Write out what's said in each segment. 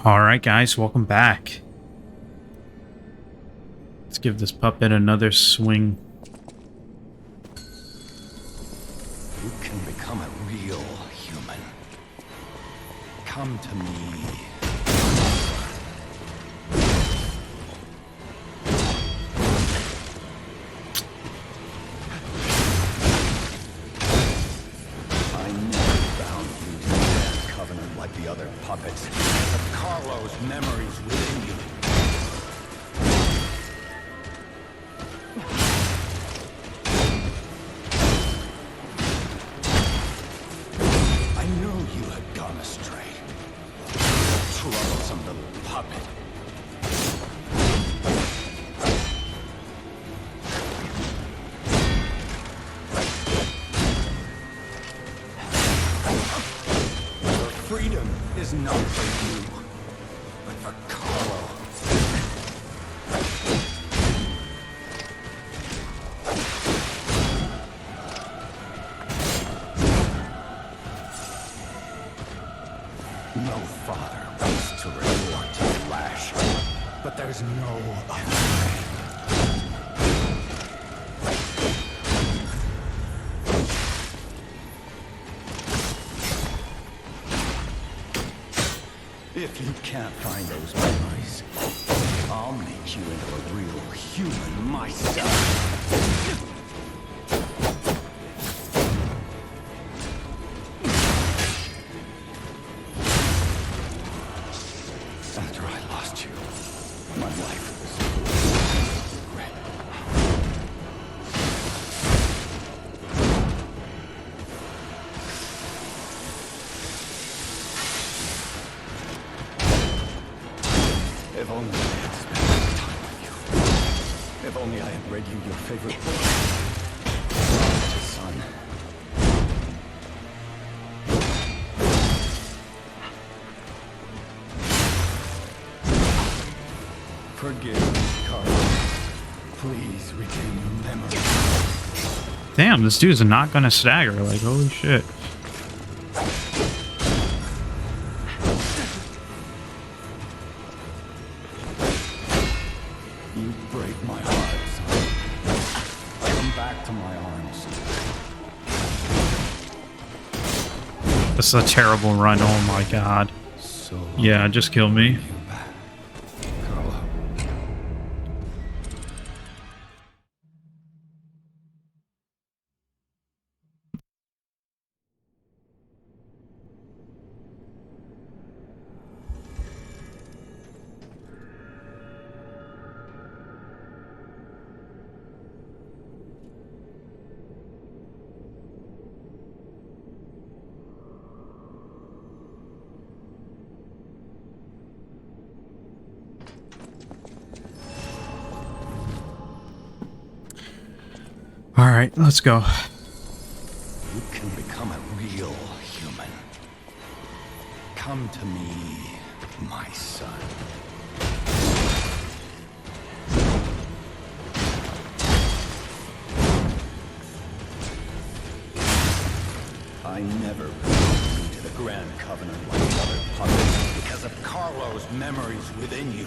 Alright guys, welcome back. Let's give this puppet another swing. You can become a real human. Come to me. I never found you to that covenant like the other puppets. But Carlo's memories within you. I know you had gone astray. Troublesome little puppet. Your freedom is not for you, but for Carlo. No father wants to resort to the lash, but there's no other way. If you can't find those memories, I'll make you into a real human myself. After I lost you, my life was full of regret. If only I had spent more time with you. If only I had read you your favorite book. Son. Forgive me, Carlo. Please regain your memory. Damn, this dude's not gonna stagger, like, holy shit. You break my heart, son. Come back to my arms. This is a terrible run, oh my god. So Yeah, just kill me. you back, Carlo. Alright, let's go. You can become a real human. Come to me, my son. I never brought you to the Grand Covenant like the other puppets because of Carlo's memories within you.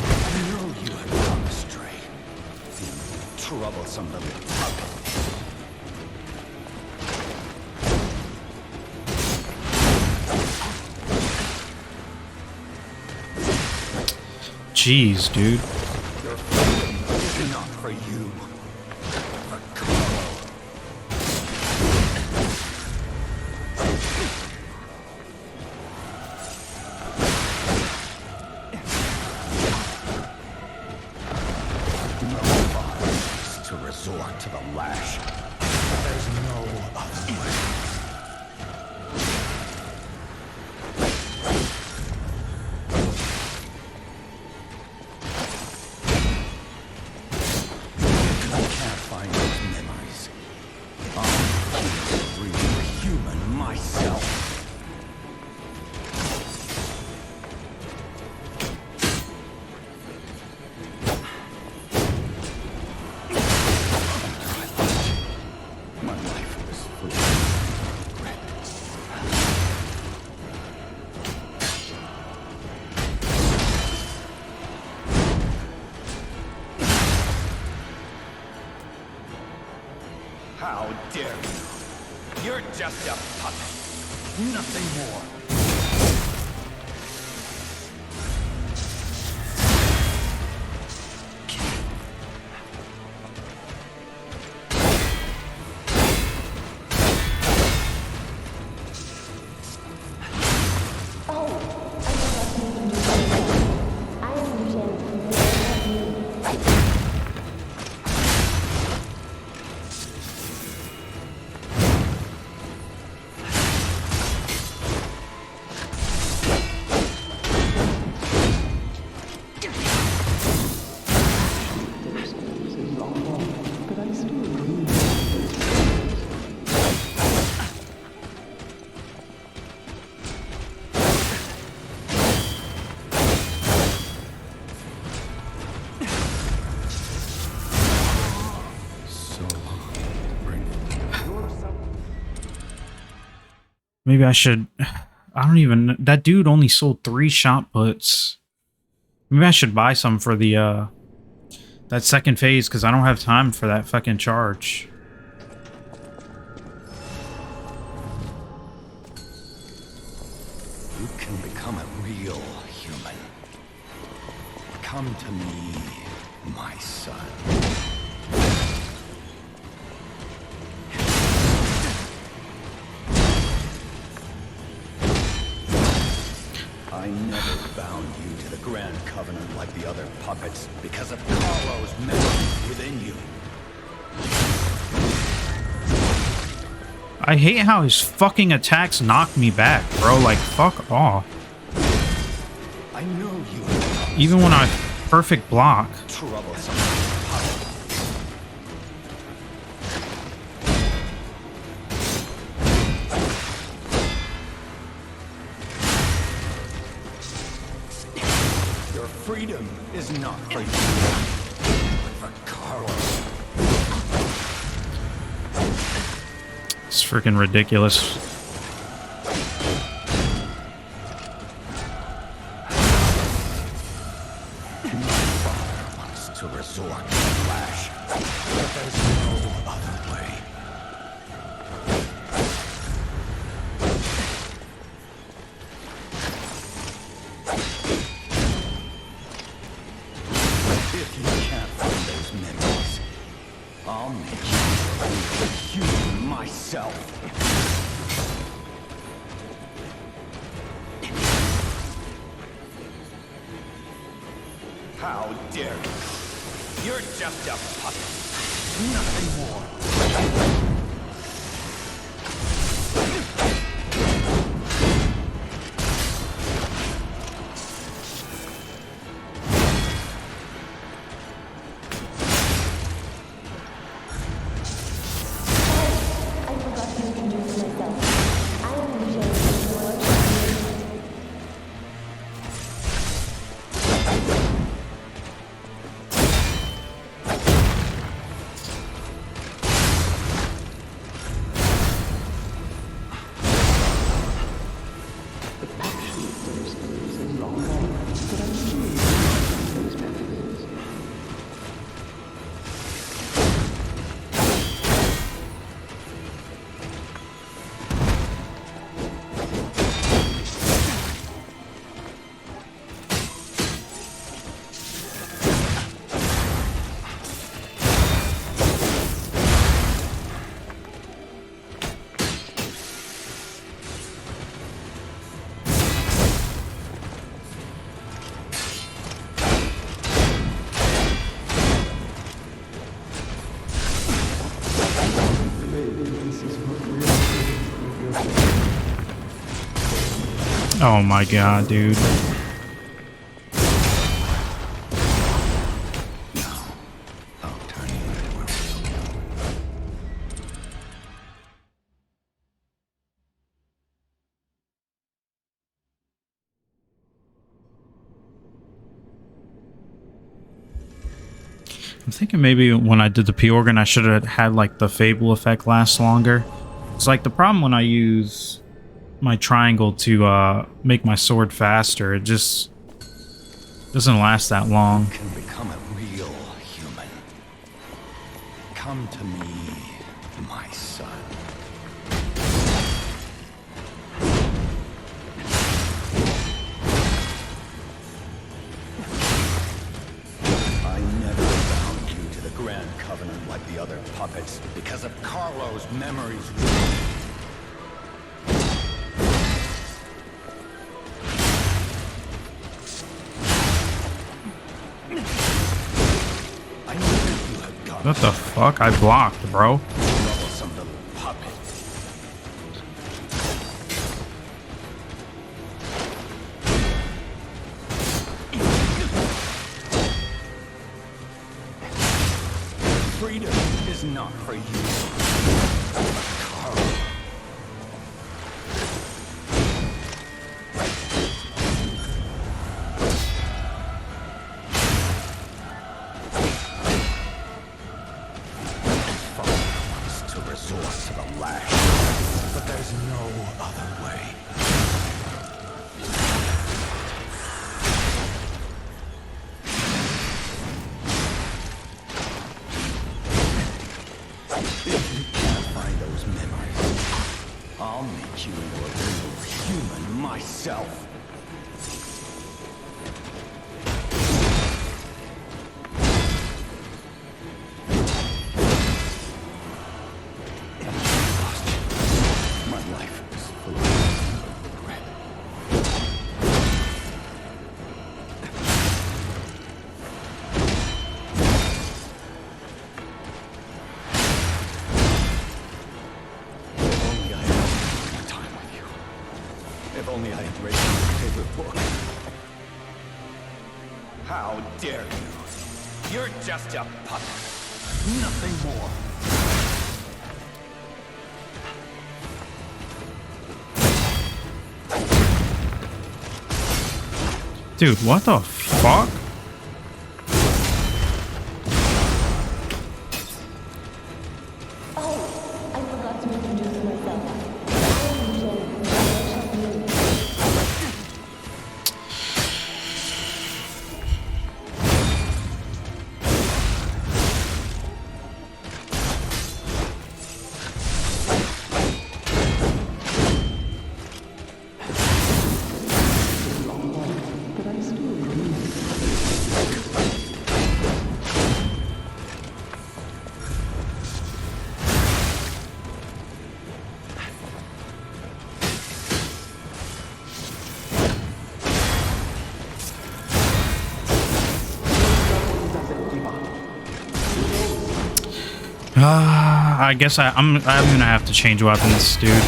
I know you have gone astray. You troublesome little puppet. Jeez, dude. Your freedom is not for you, but for Carlo. No father wants to resort to the lash. There's no other way. I can't find those memories. I'm a real human myself. How dare you? You're just a puppet. Nothing more. Maybe I should... I don't even... That dude only sold 3 shot puts. Maybe I should buy some for the, that second phase, because I don't have time for that fucking charge. You can become a real human. Come to me, my son. I never bound you to the Grand Covenant like the other puppets because of Carlo's memory within you. I hate how his fucking attacks knock me back, bro. Like, fuck off. I know you. Even when I perfect block. Troublesome freedom is not for you, but for Carlo. It's freaking ridiculous. My father wants to resort to flash, but there's no other way. If you can't find those memories, I'll make you a human myself. How dare you? You're just a puppet. Nothing more. Oh my god, dude. I'm thinking maybe when I did the P-Organ, I should have had like the Fable effect last longer. It's like the problem when I use my triangle to make my sword faster, it just doesn't last that long. You can become a real human. Come to me, my son. I never bound you to the Grand Covenant like the other puppets because of Carlo's memories. What the fuck? I blocked, bro. Troublesome little puppet. Freedom is not for you. Carl. But there's no other way. If you can't find those memories, I'll make you into a real human myself. If only I had read your favorite book. How dare you? You're just a puppet. Nothing more. Dude, what the fuck? I guess I'm gonna have to change weapons, dude.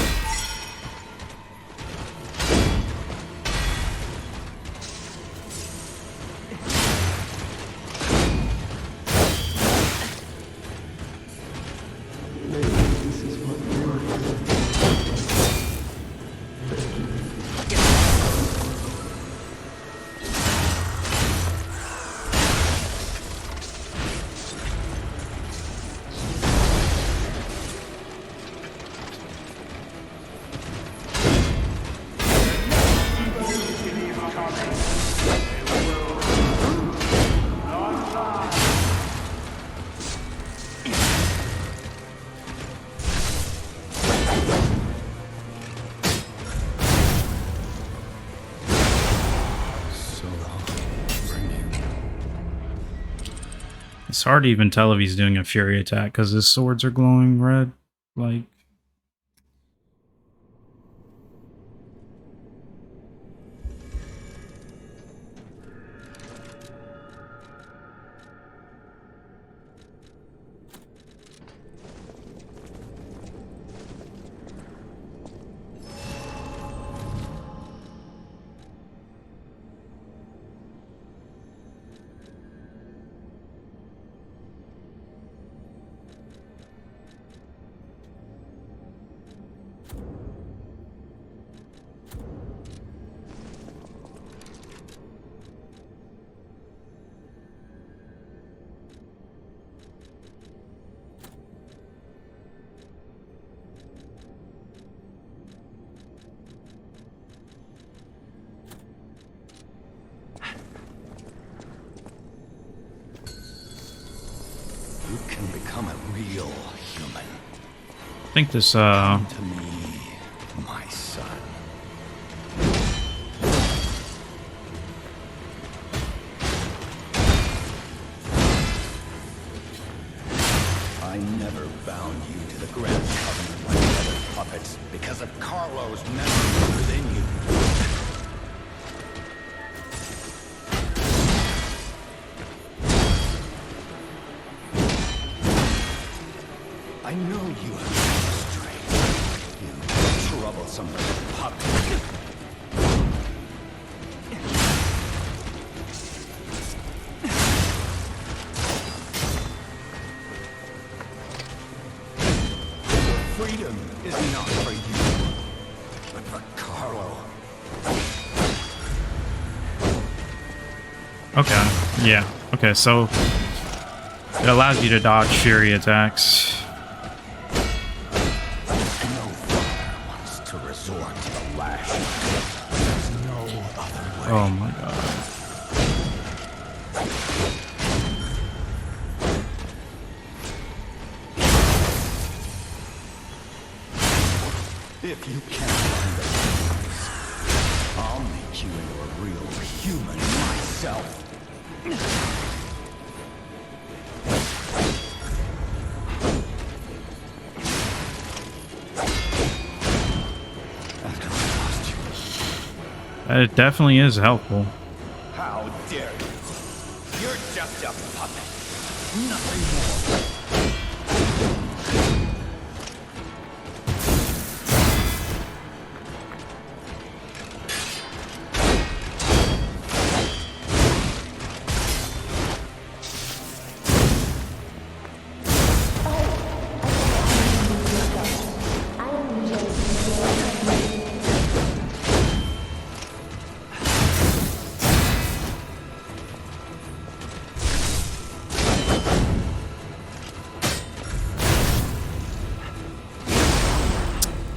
It's hard to even tell if he's doing a fury attack because his swords are glowing red. Like, You can become a real human I think this Come to me, my son. I never bound you to the Grand Covenant like other puppets because of Carlo's memory within you. I know you have been straight. You troublesome little puppet. Freedom is not for you, but for Carlo. Okay, yeah. Okay, so it allows you to dodge fury attacks. No father wants to resort to the lash. There's no other way. Oh my god. If you can't find the answers, I'll make you into a real human myself. After I lost you, It definitely is helpful. how dare you? You're just a puppet. Nothing more.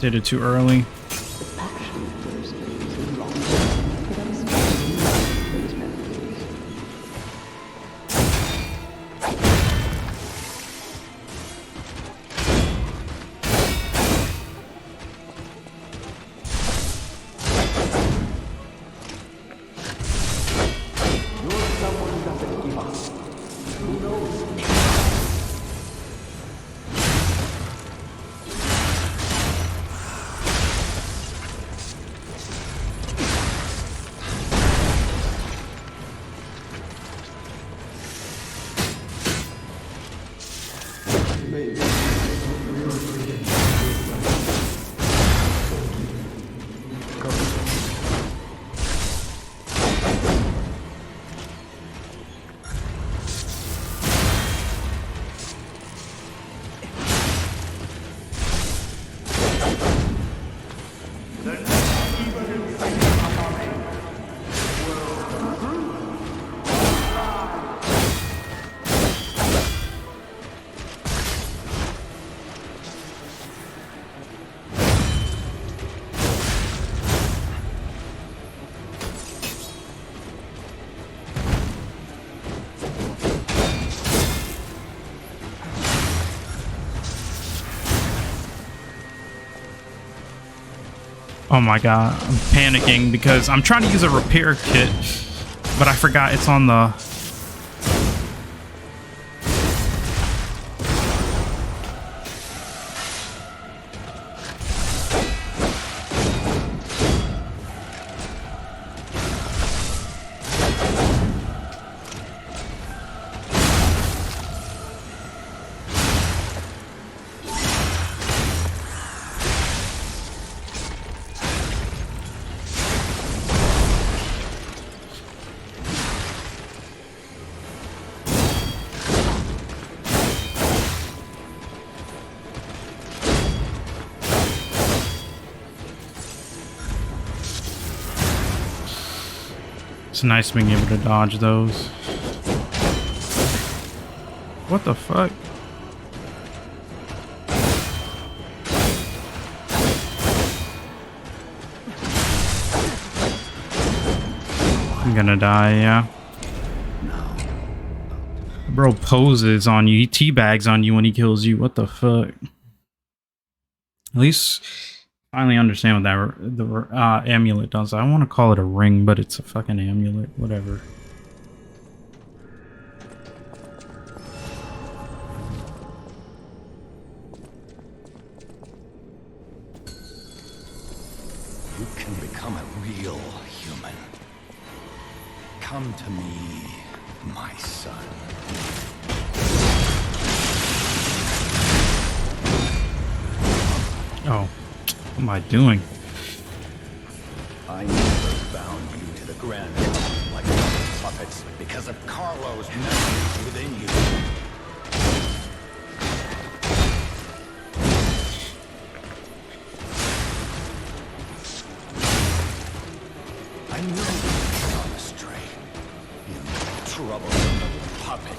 Did it too early. Oh my god, I'm panicking because I'm trying to use a repair kit, but I forgot it's on the... It's nice being able to dodge those. What the fuck? I'm gonna die, yeah. Bro poses on you. He teabags on you when he kills you. What the fuck? At least finally understand what the amulet does. I want to call it a ring, but it's a fucking amulet. Whatever. You can become a real human. Come to me, my son. Oh, what am I doing? I never bound you to the grand covenant like other puppets because of Carlo's memories within you. I know you've gone astray. You troublesome little puppet.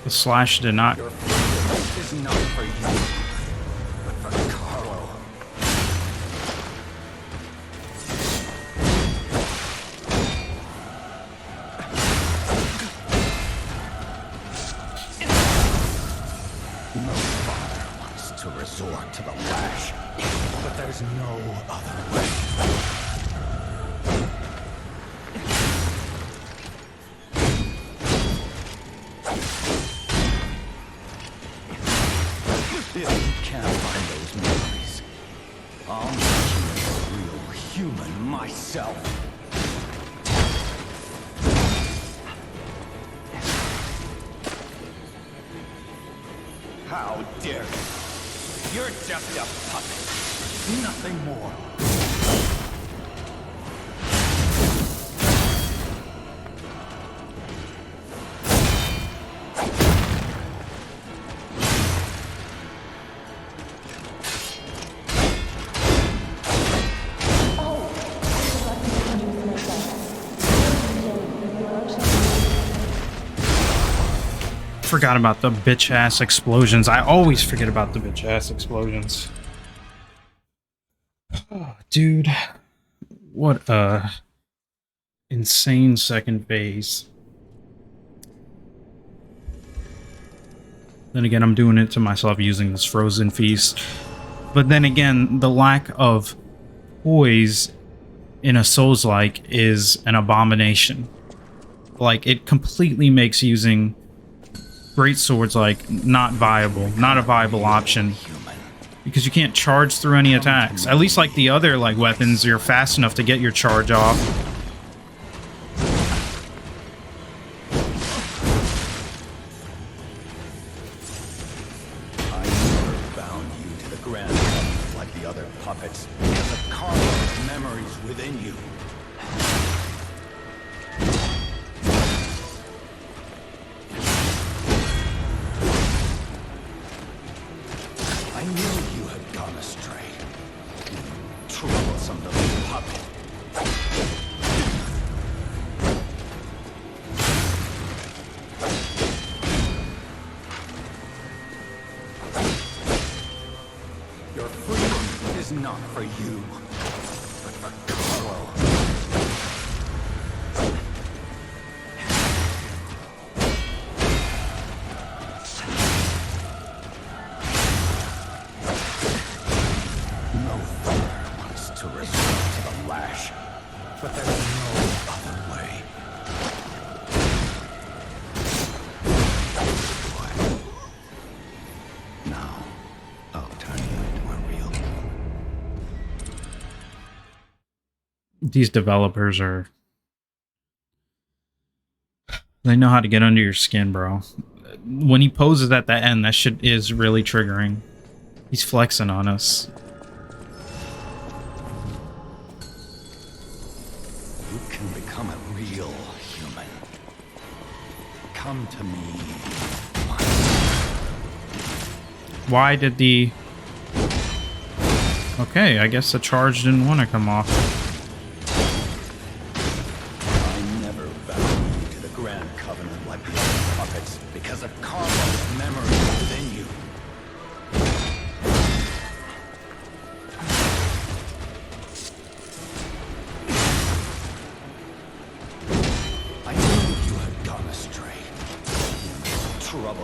The slash did not. Your freedom is not for you, but for Carlo. No father wants to resort to the lash, but there's no other way. If you can't find those memories, I'll make you a real human myself. How dare you? You're just a puppet, nothing more. Forgot about the bitch ass explosions. I always forget about the bitch ass explosions. Oh, dude, what a insane second phase. Then again, I'm doing it to myself using this frozen feast. But then again, the lack of poise in a Souls-like is an abomination. Like, it completely makes using great swords like not a viable option, because you can't charge through any attacks. At least like the other like weapons, you're fast enough to get your charge off. I never bound you to the grand covenant like the other puppets because of Carlo's memories within you. I knew you had gone astray. Troublesome little puppet. Your freedom is not for you, but for Carlo. No father wants to resort to the lash, but there's no other way. Now, I'll turn you into a real. These developers are... they know how to get under your skin, bro. When he poses at the end, that shit is really triggering. He's flexing on us. You can become a real human. Come to me. Why did the... okay, I guess the charge didn't want to come off. I never bound you to the grand covenant like the other puppets because of Carlo's memories within you.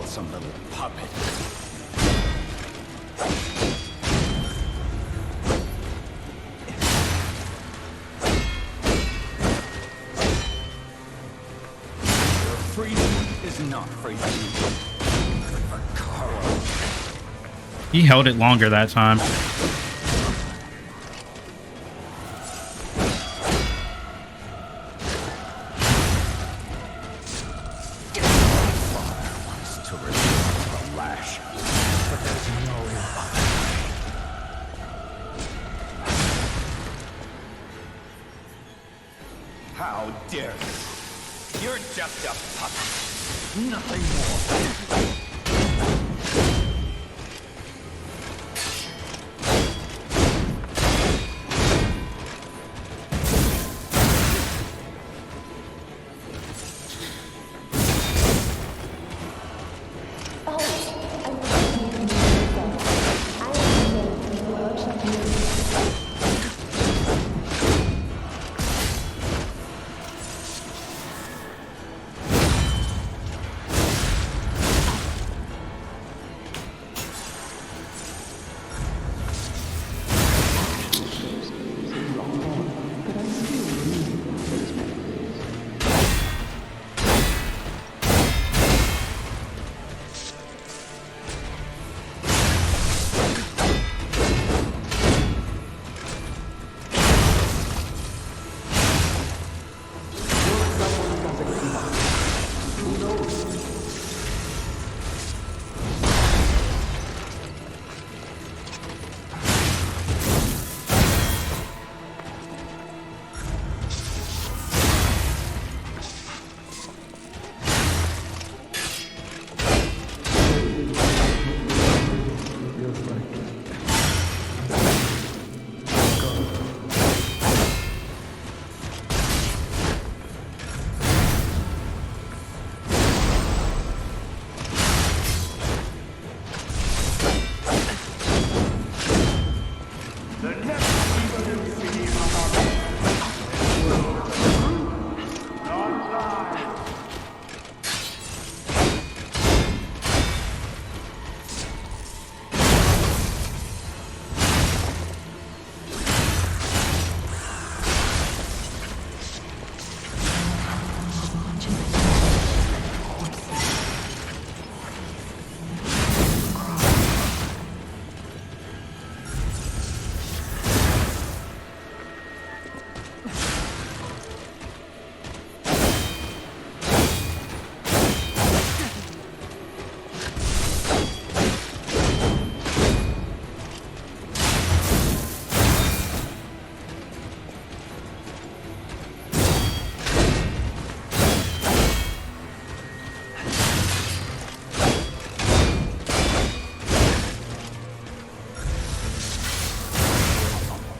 loathsome little puppet. Your freedom is not for you, but for Carlo. He held it longer that time. How dare you? You're just a puppet. Nothing more.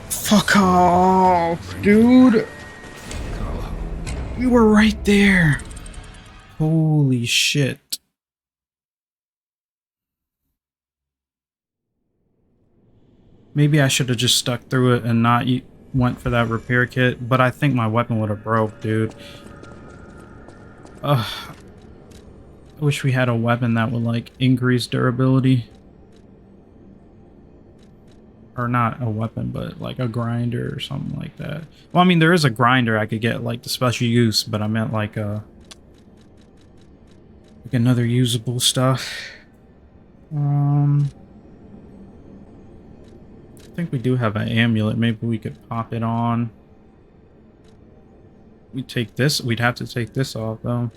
Fuck off, dude. You were right there. Holy shit. Maybe I should have just stuck through it and not went for that repair kit, but I think my weapon would have broke, dude. I wish we had a weapon that would, like, increase durability. Or not a weapon, but like a grinder or something like that. Well, I mean, there is a grinder I could get, like, the special use, but I meant like another usable stuff. I think we do have an amulet. Maybe we could pop it on. We take this. We'd have to take this off though.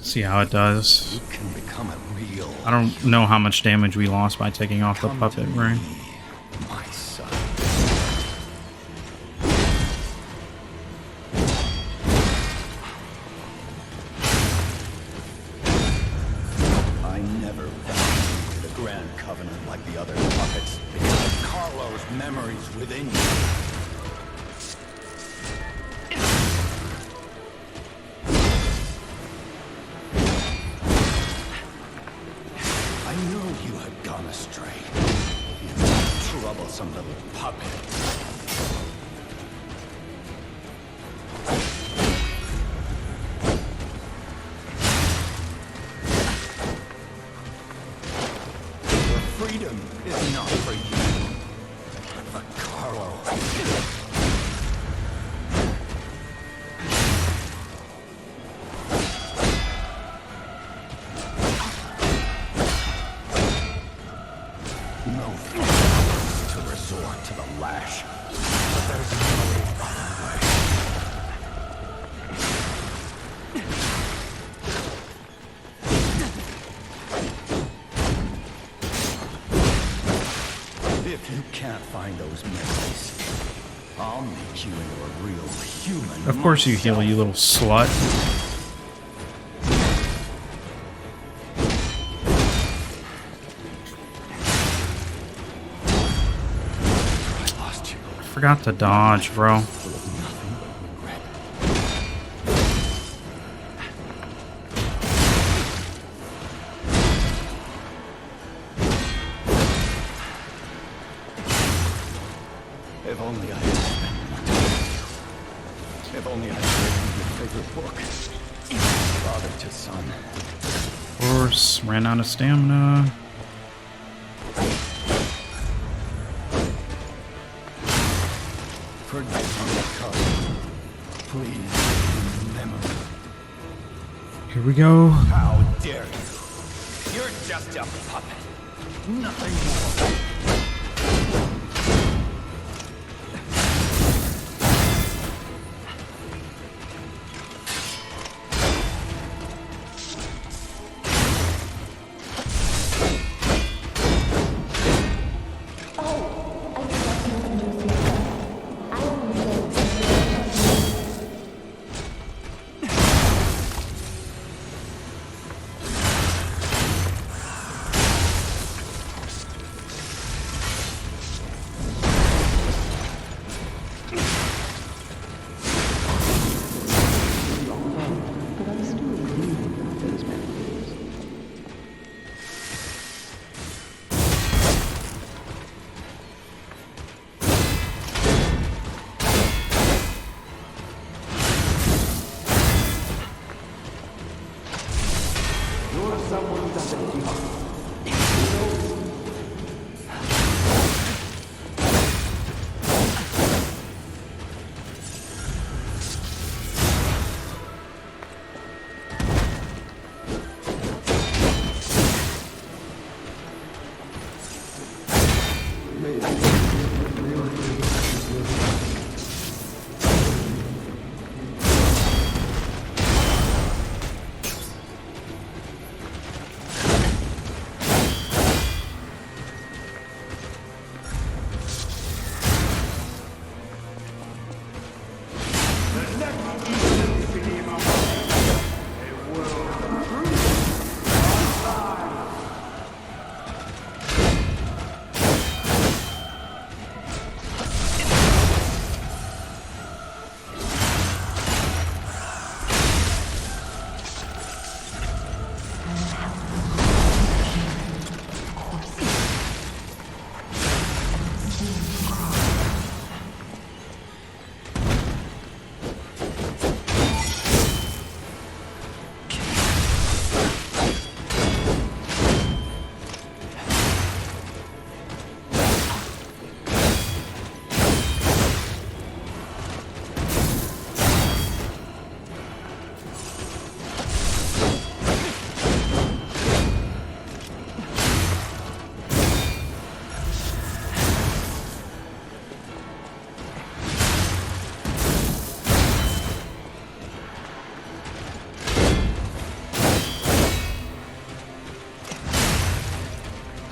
See how it does. You can become a real. I don't know how much damage we lost by taking off the puppet ring. My son. I never found you to the Grand Covenant like the other puppets because of Carlo's memories within you. I knew you had gone astray. You troublesome little puppet. Freedom is not for you, but for Carlo. No to resort to the lash, but there's no other way. If you can't find those memories, I'll make you into a real human. Of course you heal, you little slut. I lost you. Forgot to dodge, bro. Full of nothing but regret. If only I had spent more time with you. If only I had written your favorite book. Father to son. Horse ran out of stamina. Forgive me, Carlo. Please remember. Here we go. How dare you? You're just a puppet. Nothing more.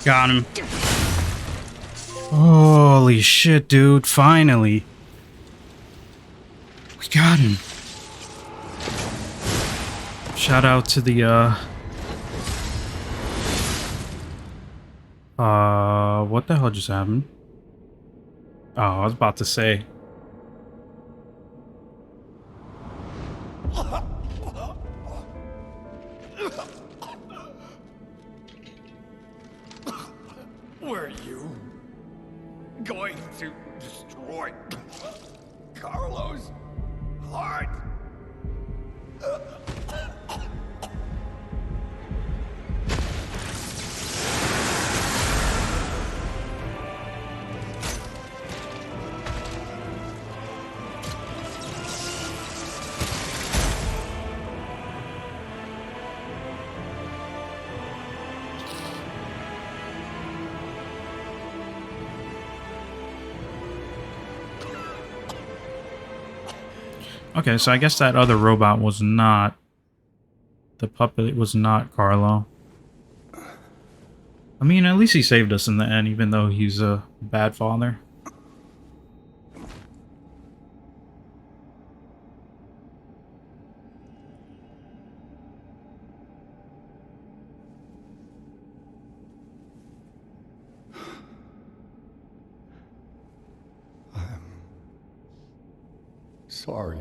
Got him. Holy shit, dude. Finally. We got him. Shout out to the What the hell just happened? Oh, I was about to say. Were you going to destroy Carlos' heart? Okay, so I guess that other robot was not... The puppet was not Carlo. I mean, at least he saved us in the end, even though he's a bad father. I'm sorry.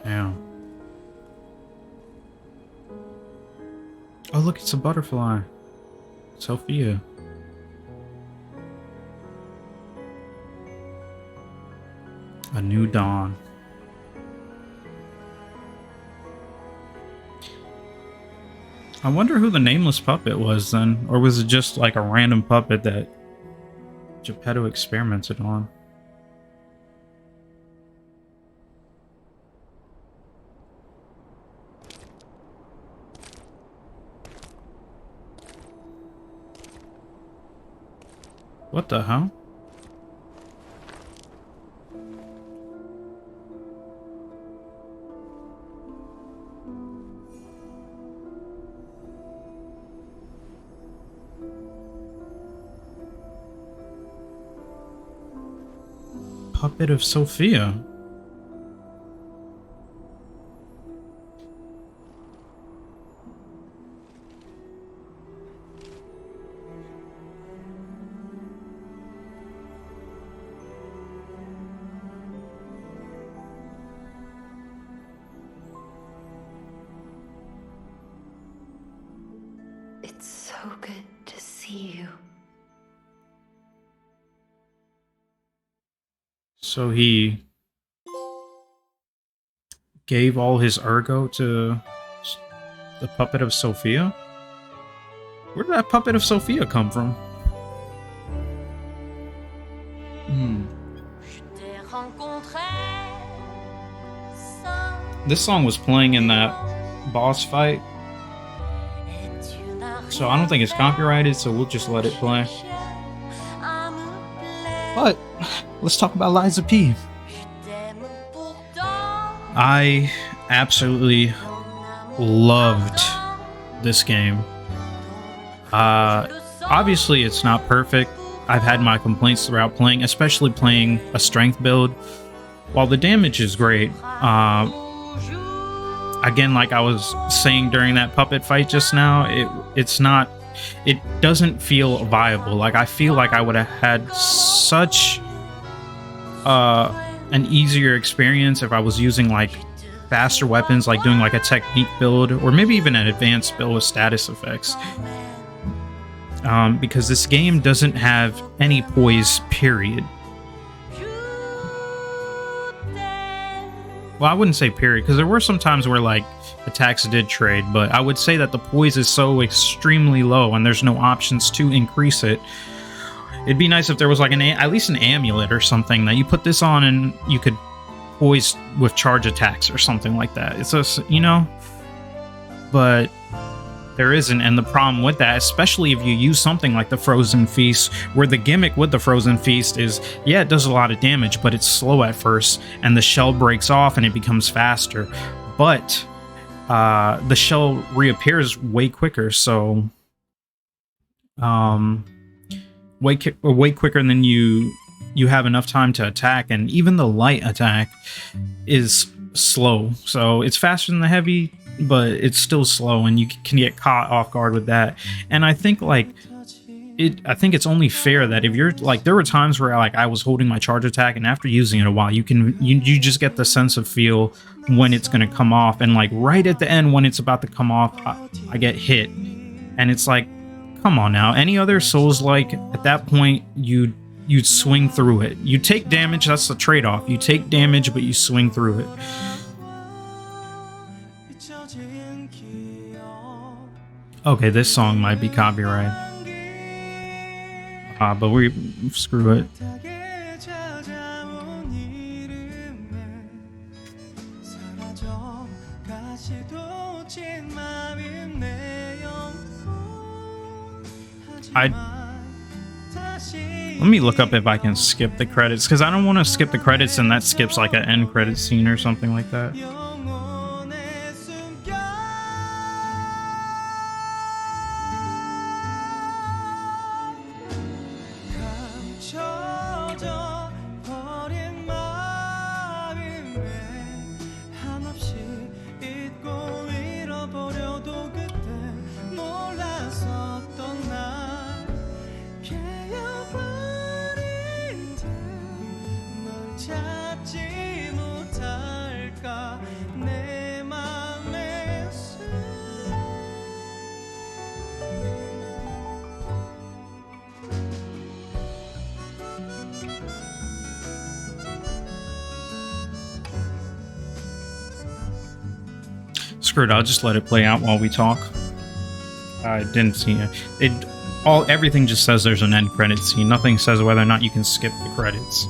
Damn. Oh, look, it's a butterfly. Sophia. A new dawn. I wonder who the nameless puppet was then, or was it just like a random puppet that Geppetto experimented on? What the hell? Puppet of Sophia. It's so good to see you. So he gave all his ergo to the puppet of Sophia? Where did that puppet of Sophia come from? This song was playing in that boss fight, so I don't think it's copyrighted, so we'll just let it play. But let's talk about Liza P. I absolutely loved this game. Obviously, it's not perfect. I've had my complaints throughout playing, especially playing a strength build. While the damage is great, again, like I was saying during that puppet fight just now, it doesn't feel viable. Like, I feel like I would have had such an easier experience if I was using like faster weapons, like doing like a technique build, or maybe even an advanced build with status effects. Because this game doesn't have any poise, period. Well, I wouldn't say period, because there were some times where like attacks did trade, but I would say that the poise is so extremely low and there's no options to increase it. It'd be nice if there was like at least an amulet or something that you put this on and you could poise with charge attacks or something like that. It's just, you know, but there isn't. And the problem with that, especially if you use something like the Frozen Feast, where the gimmick with the Frozen Feast is, yeah, it does a lot of damage, but it's slow at first and the shell breaks off and it becomes faster. But the shell reappears way quicker. So way quicker than you have enough time to attack, and even the light attack is slow. So it's faster than the heavy, but it's still slow, and you can get caught off guard with that. And I think like I think it's only fair that if you're like, there were times where like I was holding my charge attack, and after using it a while, you just get the sense of feel when it's going to come off, and like right at the end when it's about to come off, I get hit, and it's like, come on now. Any other Souls like at that point you'd swing through it. You take damage, that's the trade-off. You take damage, but you swing through it. Okay, this song might be copyright. But we screw it. Let me look up if I can skip the credits, because I don't want to skip the credits and that skips like an end credit scene or something like that. Screw it, I'll just let it play out while we talk. I didn't see it. Everything just says there's an end credit scene. Nothing says whether or not you can skip the credits.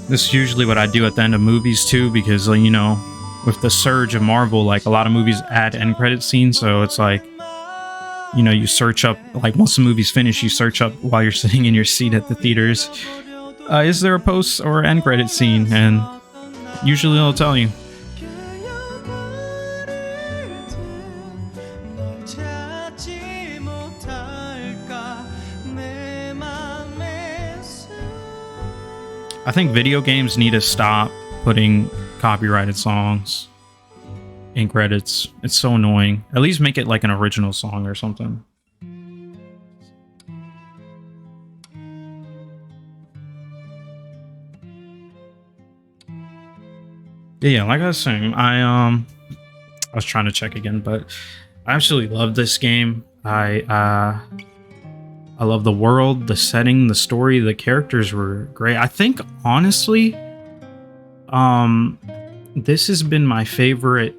This is usually what I do at the end of movies too, because you know, with the surge of Marvel, like a lot of movies add end credit scenes, so it's like, you know, you search up, like once the movie's finished, you search up while you're sitting in your seat at the theaters. Is there a post or end credit scene? And usually it'll tell you. I think video games need to stop putting copyrighted songs in credits. It's so annoying. At least make it like an original song or something. Yeah, like I was saying, I was trying to check again, but I absolutely love this game. I love the world, the setting, the story, the characters were great. I think honestly, this has been my favorite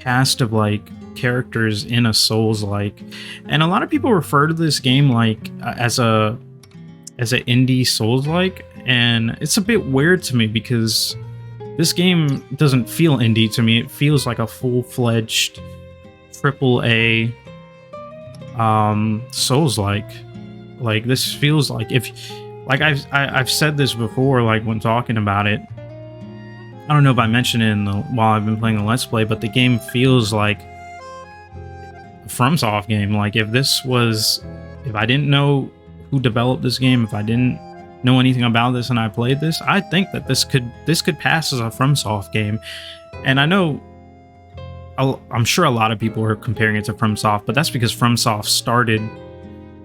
cast of like characters in a Souls-like, and a lot of people refer to this game like as an indie Souls-like, and it's a bit weird to me because this game doesn't feel indie to me. It feels like a full-fledged AAA Souls-like. Like this feels like, if like I've said this before, like when talking about it. I don't know if I mentioned it while I've been playing the Let's Play, but the game feels like a FromSoft game. Like if I didn't know who developed this game, if I didn't know anything about this and I played this, I think that this could pass as a FromSoft game. And I know, I'm sure a lot of people are comparing it to FromSoft, but that's because FromSoft started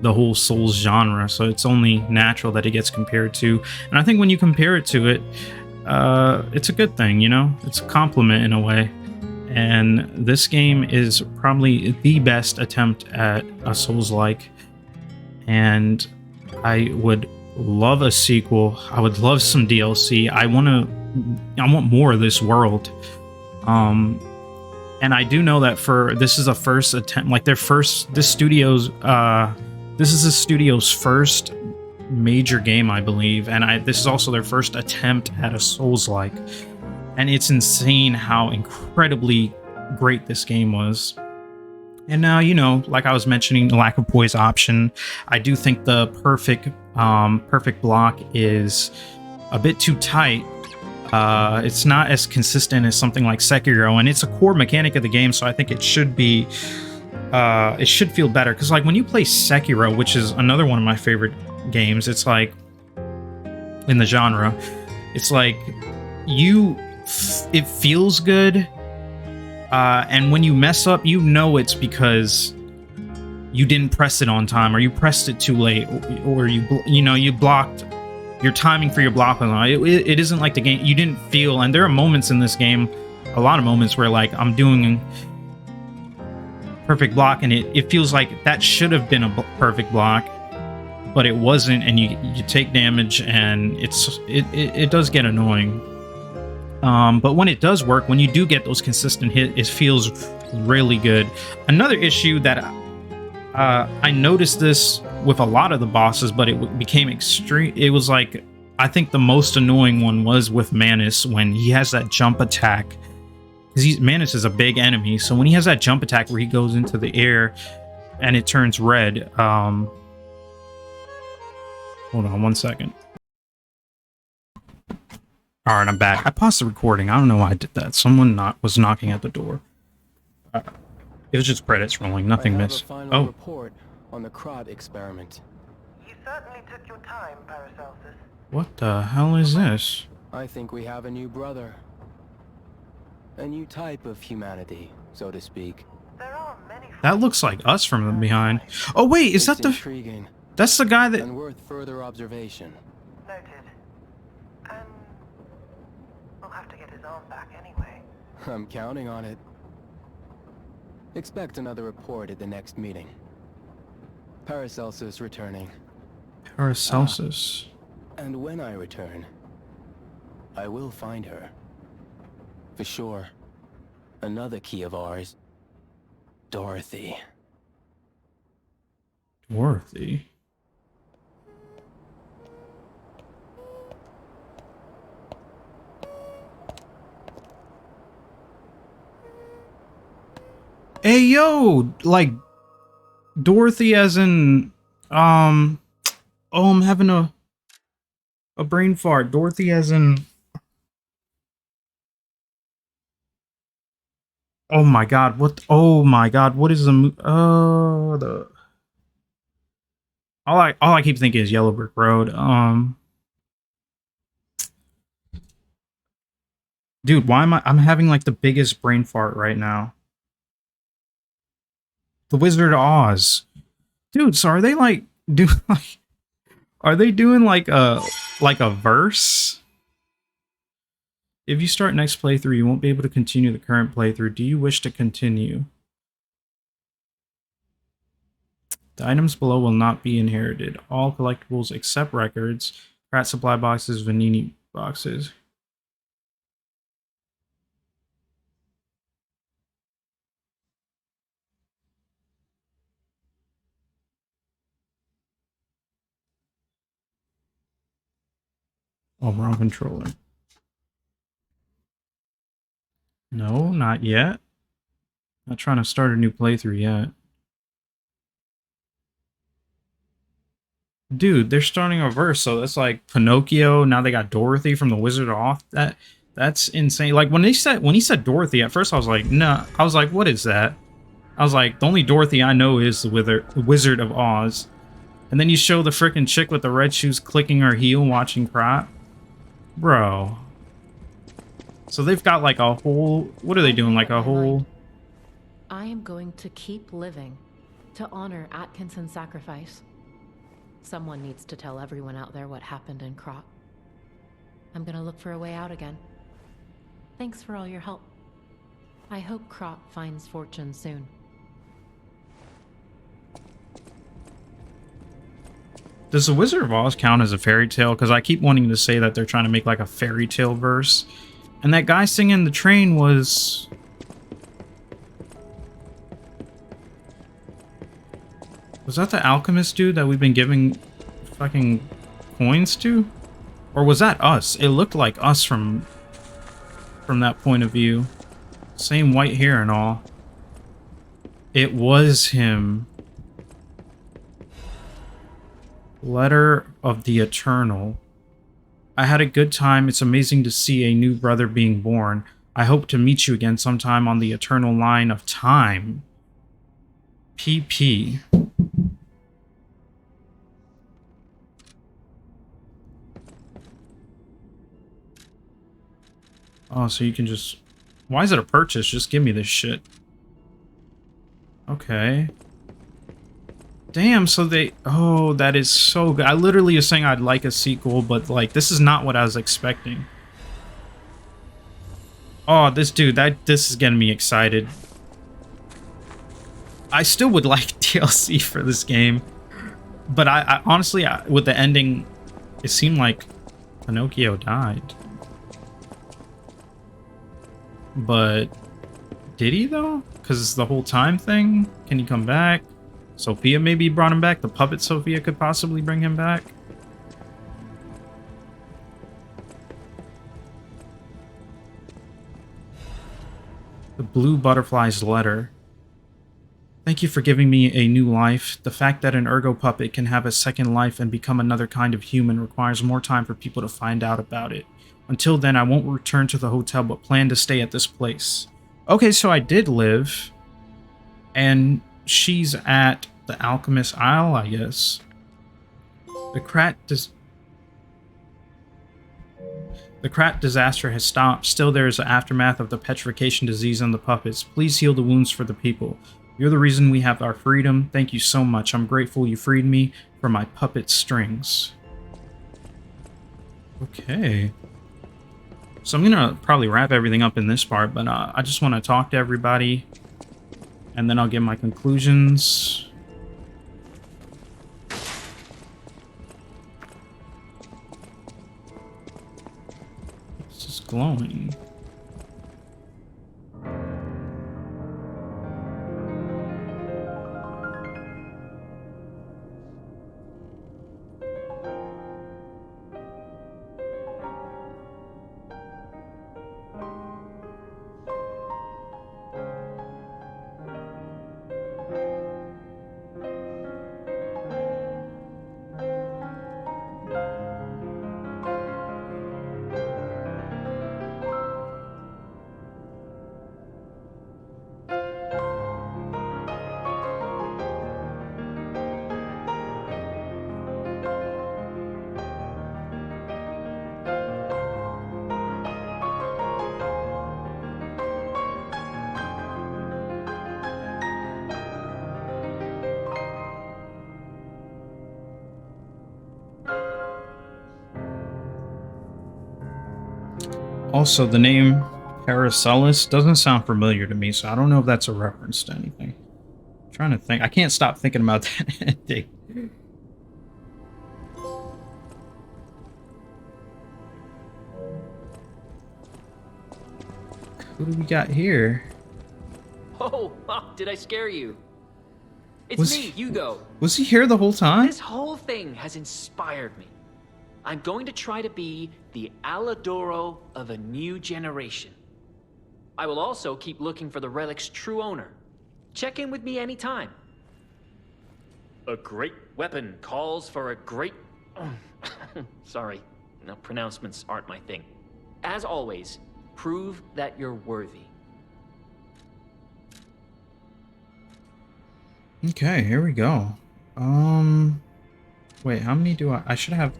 the whole Souls genre, so it's only natural that it gets compared to. And I think when you compare it to it, it's a good thing, you know? It's a compliment in a way. And this game is probably the best attempt at a Souls-like, and I would love a sequel. I would love some DLC. I want more of this world. And I do know that this is a first attempt, like this is the studio's first major game, I believe, and this is also their first attempt at a Souls-like. And it's insane how incredibly great this game was. And now, you know, like I was mentioning, the lack of poise option, I do think the perfect block is a bit too tight. It's not as consistent as something like Sekiro, and it's a core mechanic of the game, so I think it should be, it should feel better. Because like when you play Sekiro, which is another one of my favorite games, it's like, in the genre, it's like, it feels good, and when you mess up, you know it's because you didn't press it on time, or you pressed it too late, or you blocked. Your timing for your block was on. It isn't like the game. You didn't feel, and there are moments in this game, a lot of moments where like I'm doing perfect block, and it feels like that should have been a perfect block, but it wasn't, and you take damage, and it does get annoying. But when it does work, when you do get those consistent hits, it feels really good. Another issue that I noticed this with a lot of the bosses, but it became extreme. It was like, I think the most annoying one was with Manus, when he has that jump attack. Because Manus is a big enemy, so when he has that jump attack where he goes into the air and it turns red. Hold on one second. All right, I'm back. I paused the recording. I don't know why I did that. Someone was knocking at the door. It was just credits rolling. Nothing missed. Oh. Report on the Krat experiment. You certainly took your time, Paracelsus. What the hell is this? I think we have a new brother. A new type of humanity, so to speak. There are many. That looks like us from behind. Oh wait, is that the? Intriguing That's the guy that. and worth further observation. Noted. And we'll have to get his arm back anyway. I'm counting on it. Expect another report at the next meeting. Paracelsus returning. Paracelsus. And when I return, I will find her. For sure. Another key of ours. Dorothy. Dorothy. Hey yo, like Dorothy as in oh, I'm having a brain fart. Dorothy as in, oh my god, what is the all I keep thinking is Yellow Brick Road. Dude, why am I'm having like the biggest brain fart right now. The Wizard of Oz. Dude, so are they like are they doing like a verse? If you start next playthrough, you won't be able to continue the current playthrough. Do you wish to continue? The items below will not be inherited. All collectibles except records, Krat supply boxes, Vanini boxes. Oh, wrong controller. No, not yet. Not trying to start a new playthrough yet. Dude, they're starting a verse, so that's like Pinocchio. Now they got Dorothy from the Wizard of Oz. That's insane. Like when he said Dorothy, at first I was like, nah. I was like, what is that? I was like, the only Dorothy I know is the Wizard of Oz. And then you show the freaking chick with the red shoes clicking her heel watching Krat. Bro. So they've got like a whole... What are they doing? Like a whole... I am going to keep living to honor Atkinson's sacrifice. Someone needs to tell everyone out there what happened in Krat. I'm gonna look for a way out again. Thanks for all your help. I hope Krat finds fortune soon. Does the Wizard of Oz count as a fairy tale? Because I keep wanting to say that they're trying to make like a fairy tale verse. And that guy singing the train was... Was that the alchemist dude that we've been giving fucking coins to? Or was that us? It looked like us from that point of view. Same white hair and all. It was him. Letter of the Eternal. I had a good time. It's amazing to see a new brother being born. I hope to meet you again sometime on the eternal line of time. PP. Oh, so you can just... Why is it a purchase? Just give me this shit. Okay. Damn, so they... Oh, that is so good. I literally was saying I'd like a sequel, but, like, this is not what I was expecting. Oh, this dude, this is getting me excited. I still would like DLC for this game. But I honestly, with the ending, it seemed like Pinocchio died. But did he though? Because the whole time thing? Can he come back? Sophia maybe brought him back? The puppet Sophia could possibly bring him back? The blue butterfly's letter. Thank you for giving me a new life. The fact that an ergo puppet can have a second life and become another kind of human requires more time for people to find out about it. Until then, I won't return to the hotel, but plan to stay at this place. Okay, so I did live. And she's at the Alchemist Isle, I guess. The Krat disaster has stopped. Still, there is the aftermath of the petrification disease on the puppets. Please heal the wounds for the people. You're the reason we have our freedom. Thank you so much. I'm grateful you freed me from my puppet strings. Okay. So I'm gonna probably wrap everything up in this part, but I just want to talk to everybody, and then I'll give my conclusions. It's just glowing. Also, the name Paracelsus doesn't sound familiar to me, so I don't know if that's a reference to anything. I'm trying to think. I can't stop thinking about that ending. Who do we got here? Oh, did I scare you? It's Was me, Hugo. Was he here the whole time? This whole thing has inspired me. I'm going to try to be the Aladoro of a new generation. I will also keep looking for the relic's true owner. Check in with me anytime. A great weapon calls for a great... Sorry, no, pronouncements aren't my thing. As always, prove that you're worthy. Okay, here we go. Wait, how many do I should have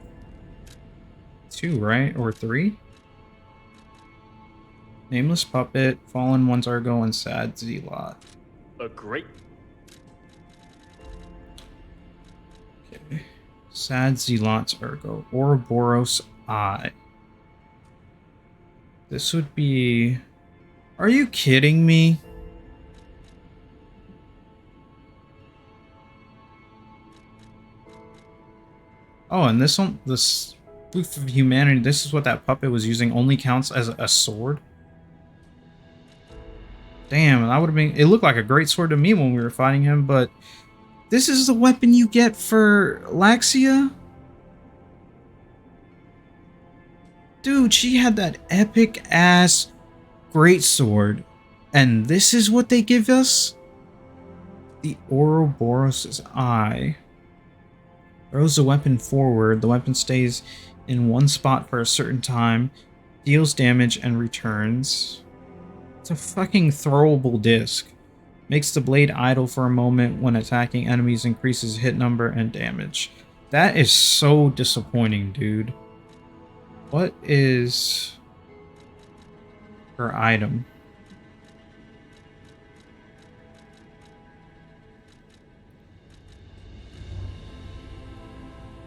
2, right? Or 3? Nameless Puppet, Fallen Ones Argo, and Sad Z-Lot. A great... Okay. Sad Z-Lot's Argo. Ouroboros Eye. This would be... Are you kidding me? Oh, and this one, this Proof of Humanity, this is what that puppet was using, only counts as a sword? Damn, that would have been... It looked like a great sword to me when we were fighting him, but... This is the weapon you get for Laxia? Dude, she had that epic-ass greatsword. And this is what they give us? The Ouroboros' Eye. Throws the weapon forward. The weapon stays in one spot for a certain time, deals damage and returns. It's a fucking throwable disc. Makes the blade idle for a moment when attacking enemies, increases hit number and damage. That is so disappointing, dude. What is her item?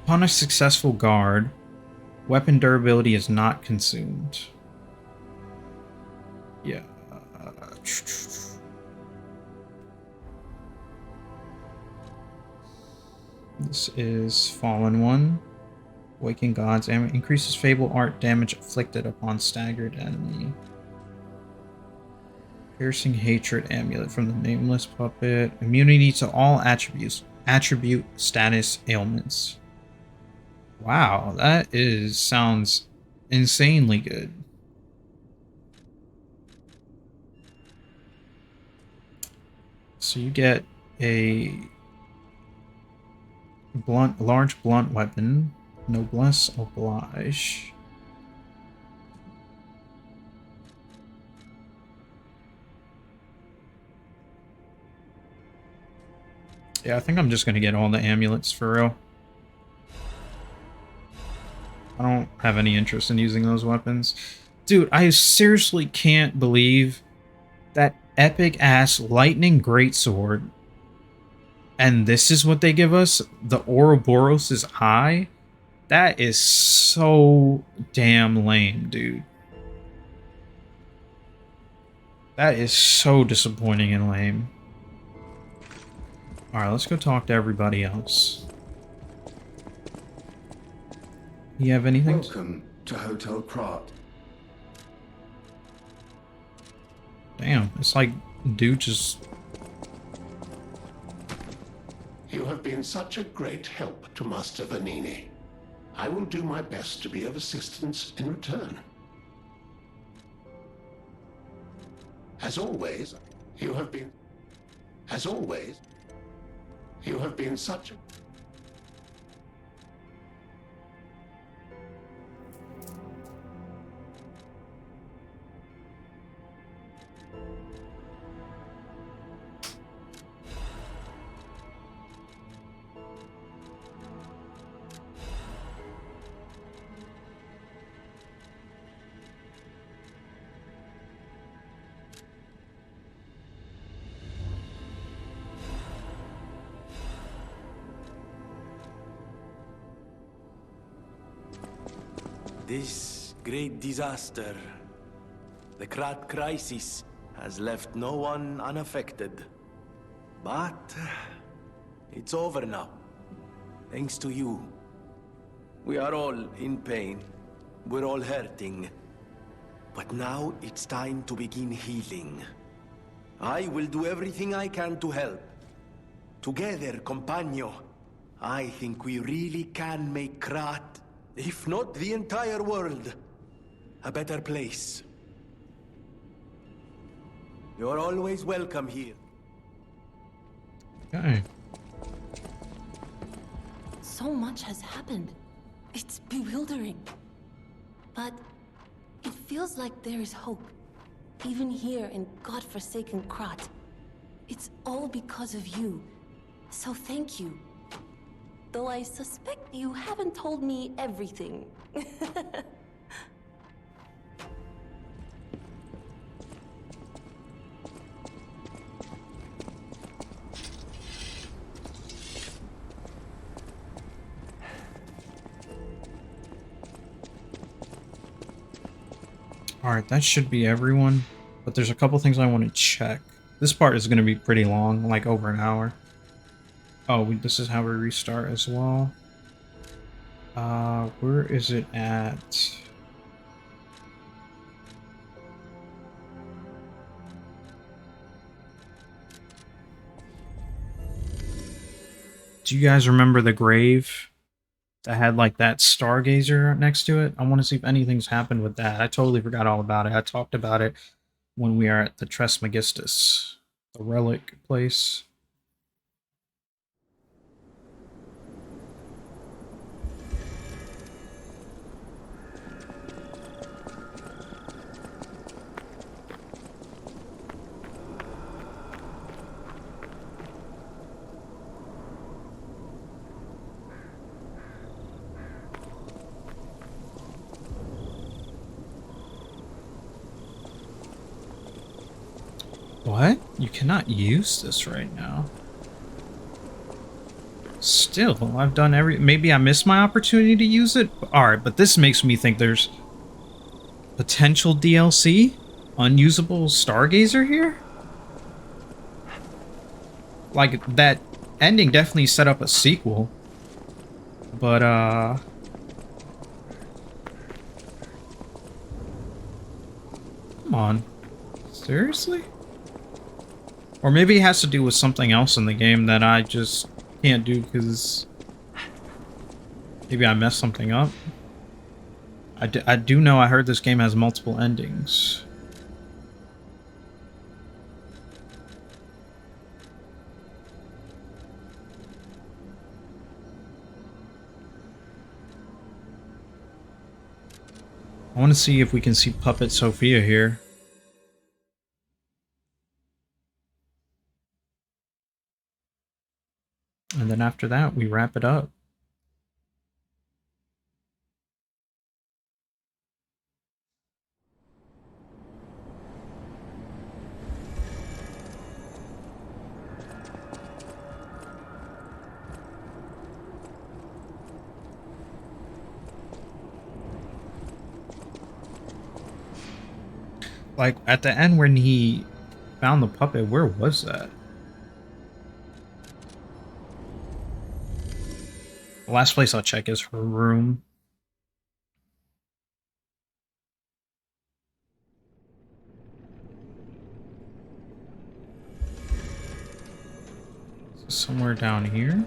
Upon a successful guard, weapon durability is not consumed. Yeah. This is Fallen One. Waking Gods. Increases Fable Art damage inflicted upon staggered enemy. Piercing Hatred Amulet from the Nameless Puppet. Immunity to all attribute status ailments. Wow, that sounds insanely good. So you get a large blunt weapon. Noblesse oblige. Yeah, I think I'm just gonna get all the amulets for real. I don't have any interest in using those weapons. Dude, I seriously can't believe that epic ass lightning greatsword. And this is what they give us? The Ouroboros' eye? That is so damn lame, dude. That is so disappointing and lame. Alright, let's go talk to everybody else. You have anything? Welcome to Hotel Krat. Damn, it's like dude just... You have been such a great help to Master Vanini. I will do my best to be of assistance in return. As always, you have been such a... This great disaster, the Krat crisis, has left no one unaffected. But it's over now, thanks to you. We are all in pain. We're all hurting. But now it's time to begin healing. I will do everything I can to help. Together, compagno, I think we really can make Krat, if not the entire world, a better place. You're always welcome here. Okay. So much has happened. It's bewildering. But it feels like there is hope. Even here in godforsaken Krat. It's all because of you. So thank you. Though I suspect you haven't told me everything. Alright, that should be everyone. But there's a couple things I want to check. This part is going to be pretty long, like over an hour. Oh, this is how we restart as well. Where is it at? Do you guys remember the grave that had like that stargazer next to it? I want to see if anything's happened with that. I totally forgot all about it. I talked about it when we are at the Trismegistus, the relic place. What? You cannot use this right now. Still, I've done maybe I missed my opportunity to use it? Alright, but this makes me think there's potential DLC? Unusable Stargazer here? Like, that ending definitely set up a sequel. But, come on. Seriously? Or maybe it has to do with something else in the game that I just can't do because maybe I messed something up. I do know I heard this game has multiple endings. I want to see if we can see Puppet Sophia here. And then after that, we wrap it up. Like, at the end when he found the puppet, where was that? The last place I'll check is her room. Somewhere down here.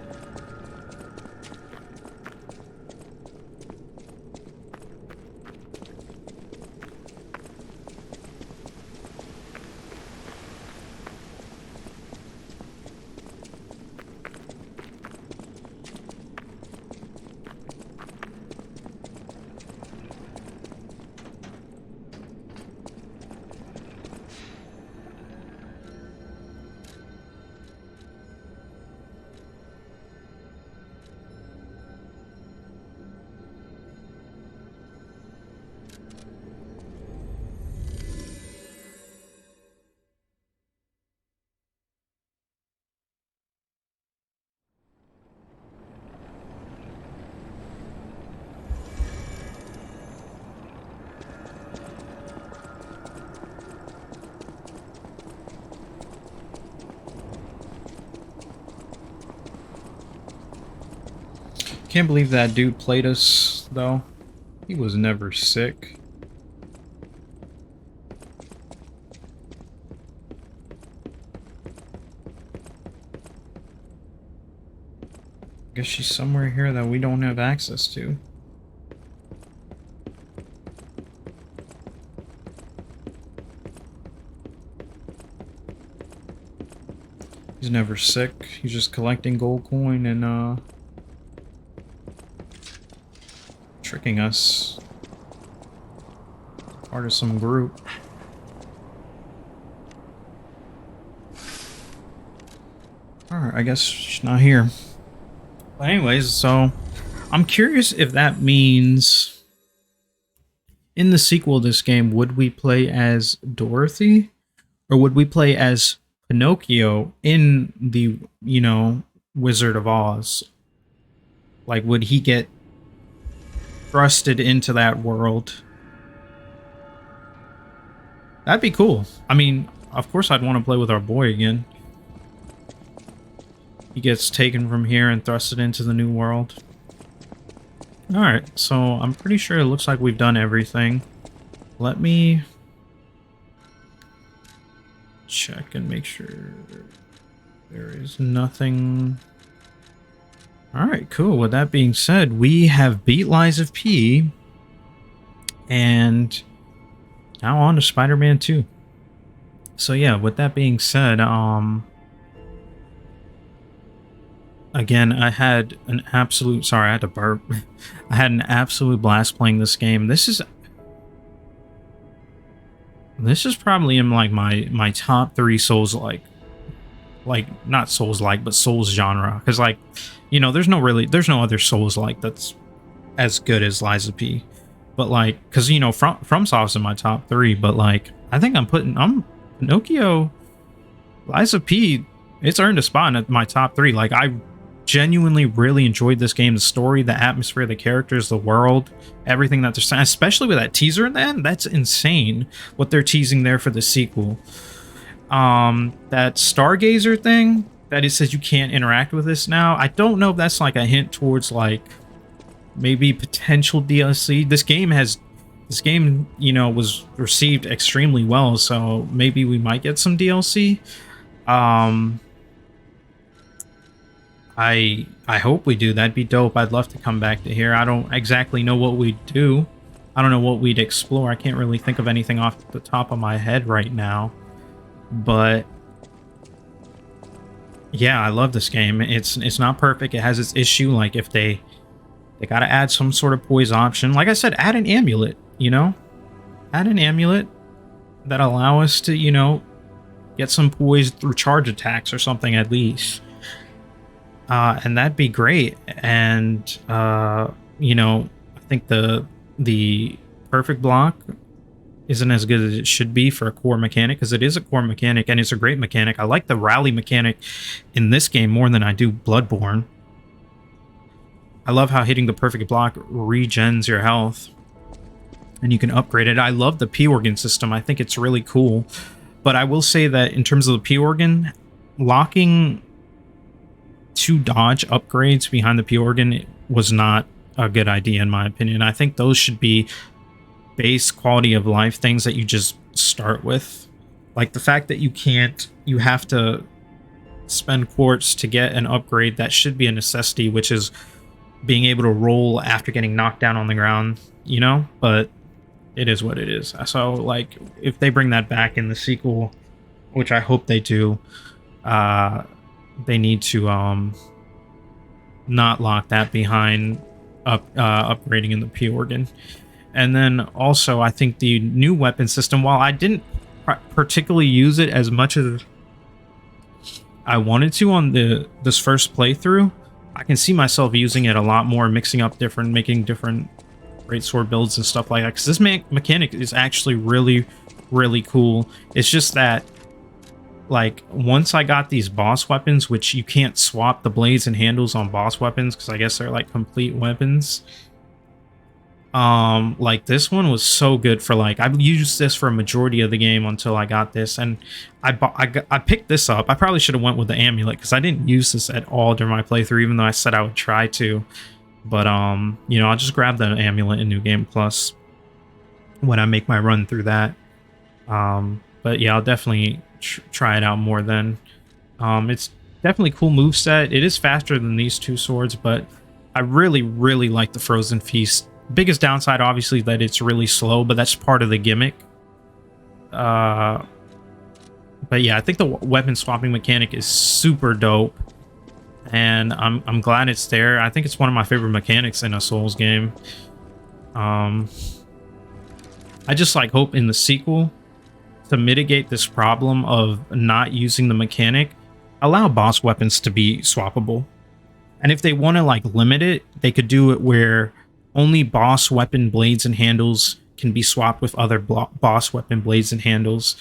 Can't believe that dude played us, though. He was never sick. Guess she's somewhere here that we don't have access to. He's never sick. He's just collecting gold coin and, tricking us. Part of some group. Alright, I guess she's not here. But anyways, so I'm curious if that means in the sequel of this game, would we play as Dorothy? Or would we play as Pinocchio in the, you know, Wizard of Oz? Like, would he get thrusted into that world? That'd be cool. I mean, of course I'd want to play with our boy again. He gets taken from here and thrusted into the new world. Alright, so I'm pretty sure it looks like we've done everything. Let me check and make sure there is nothing. Alright, cool. With that being said, we have beat Lies of P. And now on to Spider-Man 2. So yeah, with that being said, again, I had an absolute... Sorry, I had to burp. I had an absolute blast playing this game. This is probably in like my top 3 Souls-like. Like, not Souls-like, but Souls genre. Because, like, you know, there's no other Souls-like that's as good as Lies of P. But, like, because, you know, FromSoft's in my top 3, but, like, I think I'm Pinocchio Lies of P, it's earned a spot in my top 3. Like, I genuinely really enjoyed this game. The story, the atmosphere, the characters, the world, everything that they're saying, especially with that teaser in the end. That's insane what they're teasing there for the sequel. That Stargazer thing that it says you can't interact with this now, I don't know if that's like a hint towards like maybe potential DLC. This game, you know, was received extremely well, so maybe we might get some DLC. I hope we do. That'd be dope. I'd love to come back to here. I don't exactly know what we'd do. I don't know what we'd explore. I can't really think of anything off the top of my head right now. But yeah, I love this game. It's not perfect. It has its issue. Like, if they gotta add some sort of poise option. Like I said, add an amulet, you know? Add an amulet that allow us to, you know, get some poise through charge attacks or something at least. And that'd be great. And you know, I think the perfect block isn't as good as it should be for a core mechanic, because it is a core mechanic and it's a great mechanic. I like the rally mechanic in this game more than I do Bloodborne. I love how hitting the perfect block regens your health and you can upgrade it. I love the P organ system. I think it's really cool. But I will say that in terms of the P organ, locking 2 dodge upgrades behind the P organ was not a good idea in my opinion. I think those should be base quality of life things that you just start with. Like the fact that you have to spend quartz to get an upgrade that should be a necessity, which is being able to roll after getting knocked down on the ground, you know? But it is what it is. So, like, if they bring that back in the sequel, which I hope they do, they need to not lock that behind upgrading in the P organ. And then also, I think the new weapon system, while I didn't particularly use it as much as I wanted to on this first playthrough, I can see myself using it a lot more, mixing up making different greatsword builds and stuff like that, because this mechanic is actually really, really cool. It's just that, like, once I got these boss weapons, which you can't swap the blades and handles on boss weapons because I guess they're like complete weapons. Like, this one was so good for, like, I've used this for a majority of the game until I got this, and I picked this up. I probably should have went with the amulet because I didn't use this at all during my playthrough, even though I said I would try to. But you know, I'll just grab the amulet in New Game Plus when I make my run through that. But yeah, I'll definitely try it out more then. It's definitely a cool moveset. It is faster than these 2 swords, but I really, really like the Frozen Feast. Biggest downside, obviously, that it's really slow, but that's part of the gimmick. But yeah, I think the weapon swapping mechanic is super dope, and I'm glad it's there. I think it's one of my favorite mechanics in a Souls game. I just like hope in the sequel to mitigate this problem of not using the mechanic, allow boss weapons to be swappable. And if they want to like limit it, they could do it where only boss weapon blades and handles can be swapped with other boss weapon blades and handles,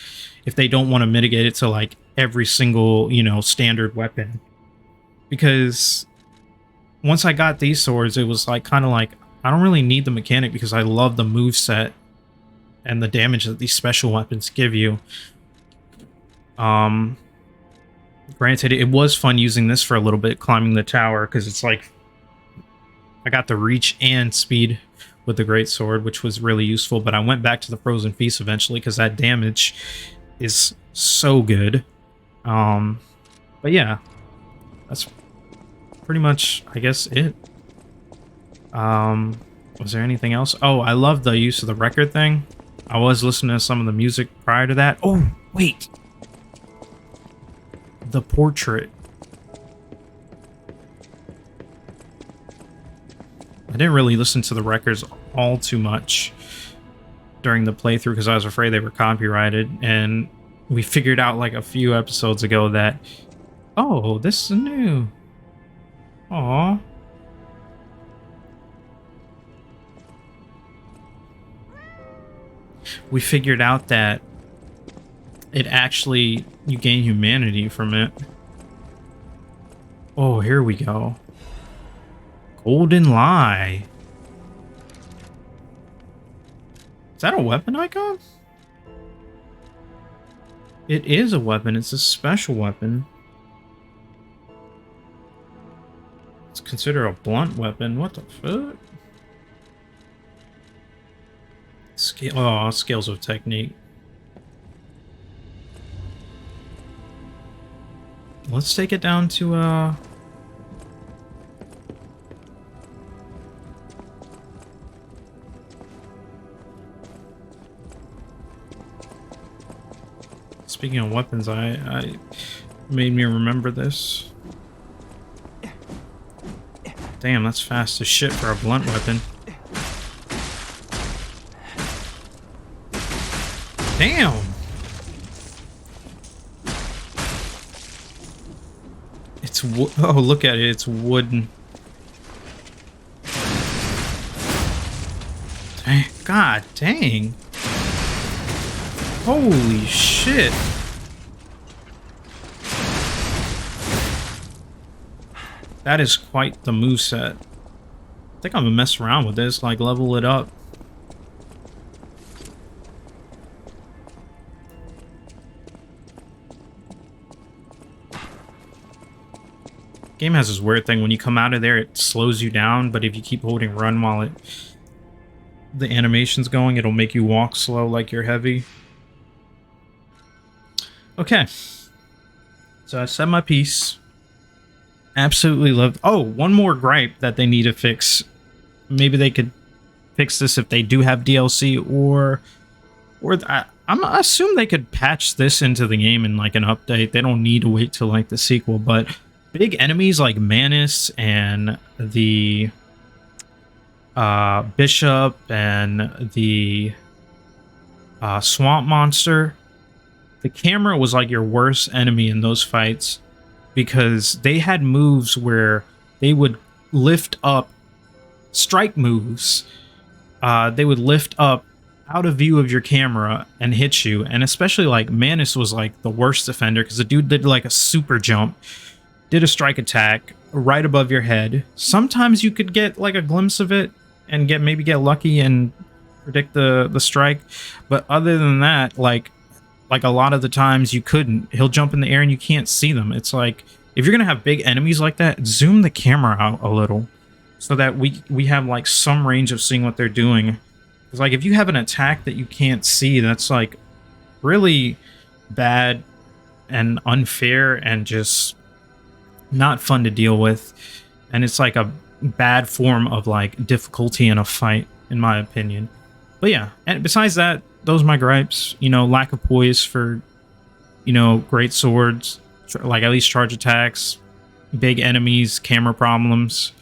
if they don't want to mitigate it to like every single, you know, standard weapon. Because once I got these swords, it was like kind of like, I don't really need the mechanic because I love the moveset and the damage that these special weapons give you. Granted, it was fun using this for a little bit, climbing the tower, because it's like I got the reach and speed with the greatsword, which was really useful. But I went back to the Frozen Feast eventually because that damage is so good. But yeah, that's pretty much, I guess, it. Was there anything else? Oh, I love the use of the record thing. I was listening to some of the music prior to that. Oh, wait. The portrait. I didn't really listen to the records all too much during the playthrough because I was afraid they were copyrighted, and we figured out like a few episodes ago that, oh, this is new. Aww. We figured out that it actually, you gain humanity from it. Oh, here we go. Golden Lie. Is that a weapon icon? It is a weapon. It's a special weapon. It's considered a blunt weapon. What the fuck? Scales of technique. Let's take it down to speaking of weapons, I made me remember this. Damn, that's fast as shit for a blunt weapon. Damn! It's wood. Oh, look at it. It's wooden. God dang. Holy shit. That is quite the moveset. I think I'm gonna mess around with this, like level it up. Game has this weird thing, when you come out of there it slows you down, but if you keep holding run while the animation's going, it'll make you walk slow like you're heavy. Okay. So I said my piece. Absolutely loved. Oh, one more gripe that they need to fix. Maybe they could fix this if they do have DLC, or I assume they could patch this into the game in like an update. They don't need to wait till like the sequel, but big enemies like Manus and the Bishop and the Swamp Monster, the camera was like your worst enemy in those fights, because they had moves where they would lift up, strike moves, they would lift up out of view of your camera and hit you. And especially like Manus was like the worst defender, because the dude did like a super jump, did a strike attack right above your head. Sometimes you could get like a glimpse of it and maybe get lucky and predict the strike, but other than that, like a lot of the times you couldn't. He'll jump in the air and you can't see them. It's like, if you're gonna have big enemies like that, zoom the camera out a little so that we have like some range of seeing what they're doing. It's like, if you have an attack that you can't see, that's like really bad and unfair and just not fun to deal with. And it's like a bad form of like difficulty in a fight, in my opinion. But yeah, and besides that, those are my gripes. You know, lack of poise for, you know, great swords, like at least charge attacks, big enemies, camera problems,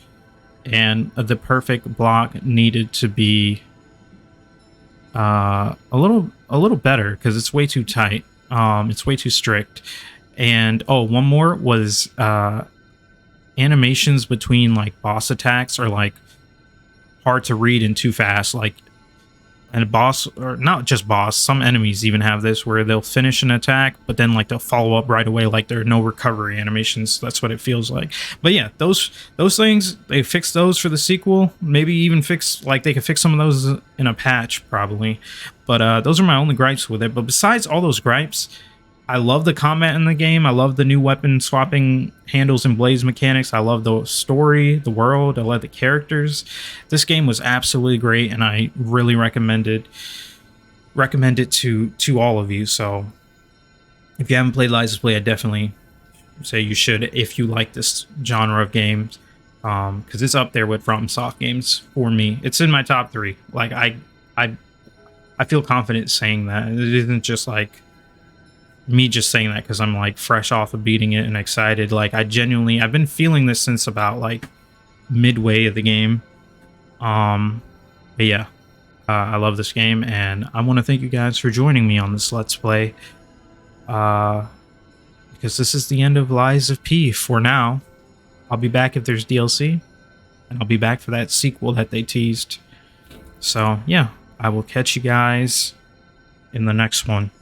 and the perfect block needed to be a little better, because it's way too tight. It's way too strict. And oh, one more was animations between like boss attacks are like hard to read and too fast. Like, and a boss, or not just boss, some enemies even have this where they'll finish an attack, but then like they'll follow up right away, like there are no recovery animations. That's what it feels like. But yeah, those things, they fix those for the sequel. Maybe even fix, like they could fix some of those in a patch probably. But those are my only gripes with it. But besides all those gripes, I love the combat in the game. I love the new weapon swapping handles and blades mechanics. I love the story, the world. I love the characters. This game was absolutely great, and I really recommend it to all of you. So if you haven't played Lies of Play, I definitely say you should if you like this genre of games, because it's up there with FromSoft games for me. It's in my top 3. Like I feel confident saying that. It isn't just like me just saying that because I'm like fresh off of beating it and excited. Like I've been feeling this since about like midway of the game. But yeah, I love this game, and I want to thank you guys for joining me on this Let's Play. Because this is the end of Lies of P for now. I'll be back if there's DLC, and I'll be back for that sequel that they teased. So yeah, I will catch you guys in the next one.